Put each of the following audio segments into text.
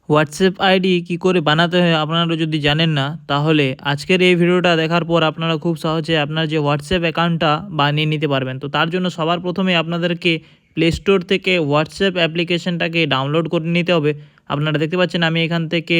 WhatsApp ID কি করে বানাতে হয় আপনারা যদি জানেন না, তাহলে আজকের এই ভিডিওটা দেখার পর আপনারা খুব সহজে আপনার যে হোয়াটসঅ্যাপ অ্যাকাউন্টটা বানিয়ে নিতে পারবেন। তো তার জন্য সবার প্রথমে আপনাদেরকে প্লে স্টোর থেকে হোয়াটসঅ্যাপ অ্যাপ্লিকেশনটাকে ডাউনলোড করে নিতে হবে। আপনারা দেখতে পাচ্ছেন আমি এখান থেকে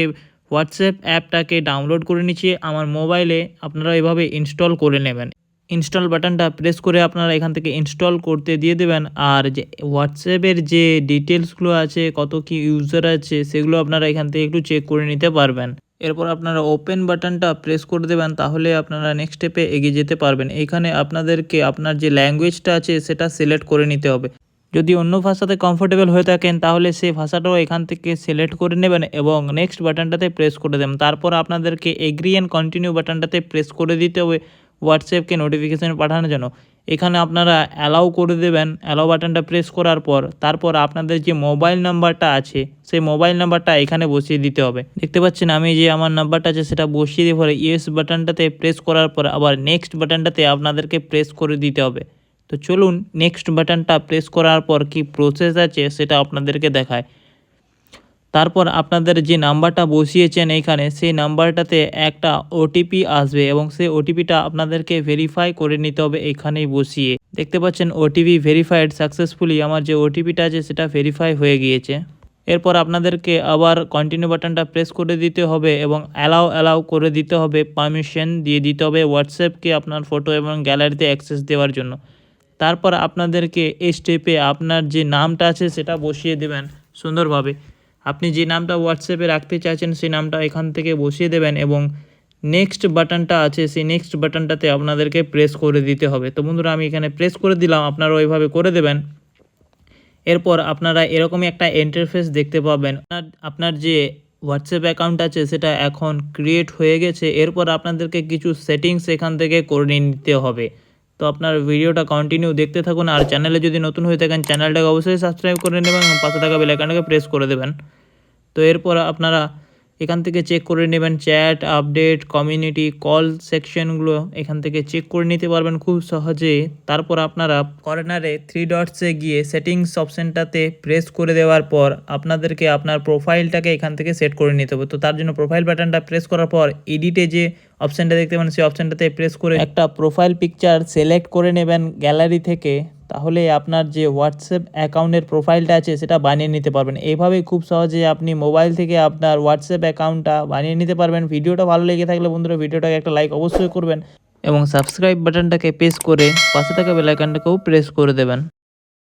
হোয়াটসঅ্যাপ অ্যাপটাকে ডাউনলোড করে নিচ্ছি আমার মোবাইলে। আপনারা এভাবে ইনস্টল করে নেবেন। ইনস্টল বাটনটা প্রেস করে আপনারা এখান থেকে ইনস্টল করতে দিয়ে দেবেন। আর যে হোয়াটসঅ্যাপের যে ডিটেলসগুলো আছে, কত কি ইউজার আছে, সেগুলো আপনারা এখান থেকে একটু চেক করে নিতে পারবেন। এরপর আপনারা ওপেন বাটনটা প্রেস করে দেবেন, তাহলে আপনারা নেক্সট স্টেপে এগিয়ে যেতে পারবেন। এখানে আপনাদেরকে আপনার যে ল্যাঙ্গুয়েজটা আছে সেটা সিলেক্ট করে নিতে হবে। যদি অন্য ভাষাতে কমফোর্টেবল হয়ে থাকেন তাহলে সেই ভাষাটাও এখান থেকে সিলেক্ট করে নেবেন এবং নেক্সট বাটনটাতে প্রেস করে দেবেন। তারপর আপনাদেরকে এগ্রি অ্যান্ড কন্টিনিউ বাটনটাতে প্রেস করে দিতে হবে হোয়াটসঅ্যাপকে নোটিফিকেশান পাঠানোর জন্য। এখানে আপনারা অ্যালাউ করে দেবেন। অ্যালাউ বাটনটা প্রেস করার পর তারপর আপনাদের যে মোবাইল নাম্বারটা আছে সেই মোবাইল নাম্বারটা এখানে বসিয়ে দিতে হবে। দেখতে পাচ্ছেন আমি যে আমার নাম্বারটা আছে সেটা বসিয়ে দিয়ে পরে ইয়েস বাটনটাতে প্রেস করার পর আবার নেক্সট বাটনটাতে আপনাদেরকে প্রেস করে দিতে হবে। তো চলুন নেক্সট বাটনটা প্রেস করার পর কি প্রসেস আছে সেটা আপনাদেরকে দেখায়। তারপর আপনাদের যে নাম্বারটা বসিয়েছেন এইখানে, সেই নাম্বারটাতে একটা ওটিপি আসবে এবং সেই ওটিপিটা আপনাদেরকে ভেরিফাই করে নিতে হবে এখানেই বসিয়ে। দেখতে পাচ্ছেন ওটিপি ভেরিফাইড সাকসেসফুলি। আমার যে ওটিপিটা আছে সেটা ভেরিফাই হয়ে গিয়েছে। এরপর আপনাদেরকে আবার কন্টিনিউ বাটনটা প্রেস করে দিতে হবে এবং অ্যালাউ করে দিতে হবে, পারমিশন দিয়ে দিতে হবে হোয়াটসঅ্যাপকে আপনার ফটো এবং গ্যালারিতে অ্যাক্সেস দেওয়ার জন্য। তারপর আপনাদেরকে এই স্টেপে আপনার যে নামটা আছে সেটা বসিয়ে দেবেন সুন্দরভাবে। আপনি যে নামটা হোয়াটসঅ্যাপে রাখতে চাইছেন সেই নামটা এখান থেকে বসিয়ে দেবেন এবং নেক্সট বাটনটা আছে সেই নেক্সট বাটনটাতে আপনাদেরকে প্রেস করে দিতে হবে। তো বন্ধুরা আমি এখানে প্রেস করে দিলাম, আপনারা ওইভাবে করে দেবেন। এরপর আপনারা এরকমই একটা ইন্টারফেস দেখতে পাবেন। আপনার যে হোয়াটসঅ্যাপ অ্যাকাউন্ট আছে সেটা এখন ক্রিয়েট হয়ে গেছে। এরপর আপনাদেরকে কিছু সেটিংস এখান থেকে করে নিতে হবে। তো আপনার ভিডিওটা কন্টিনিউ দেখতে থাকুন। আর চ্যানেলে যদি নতুন হয়ে থাকেন চ্যানেলটাকে অবশ্যই সাবস্ক্রাইব করে নেবেন এবং পাশে থাকা বেল আইকনটাকে প্রেস করে দেবেন। তো এরপর আপনারা এখান থেকে চেক করে নেবেন চ্যাট, আপডেট, কমিউনিটি, কল সেকশনগুলো এখান থেকে চেক করে নিতে পারবেন খুব সহজে। তারপর আপনারা কর্নারে থ্রি ডটসে গিয়ে সেটিংস অপশানটাতে প্রেস করে দেওয়ার পর আপনাদেরকে আপনার প্রোফাইলটাকে এখান থেকে সেট করে নিতে হবে। তো তার জন্য প্রোফাইল বাটনটা প্রেস করার পর এডিটে যে অপশানটা দেখতে পাবেন সেই অপশানটাতে প্রেস করে একটা প্রোফাইল পিকচার সিলেক্ট করে নেবেন গ্যালারি থেকে। তাহলে আপনার যে হোয়াটসঅ্যাপ অ্যাকাউন্টের প্রোফাইলটা আছে সেটা বানিয়ে নিতে পারবেন। এইভাবেই খুব সহজে আপনি মোবাইল থেকে আপনার হোয়াটসঅ্যাপ অ্যাকাউন্টটা বানিয়ে নিতে পারবেন। ভিডিওটা ভালো লেগে থাকলে বন্ধুরা ভিডিওটাকে একটা লাইক অবশ্যই করবেন এবং সাবস্ক্রাইব বাটনটাকে প্রেস করে পাশে থাকা বেল আইকনটাকেও প্রেস করে দেবেন।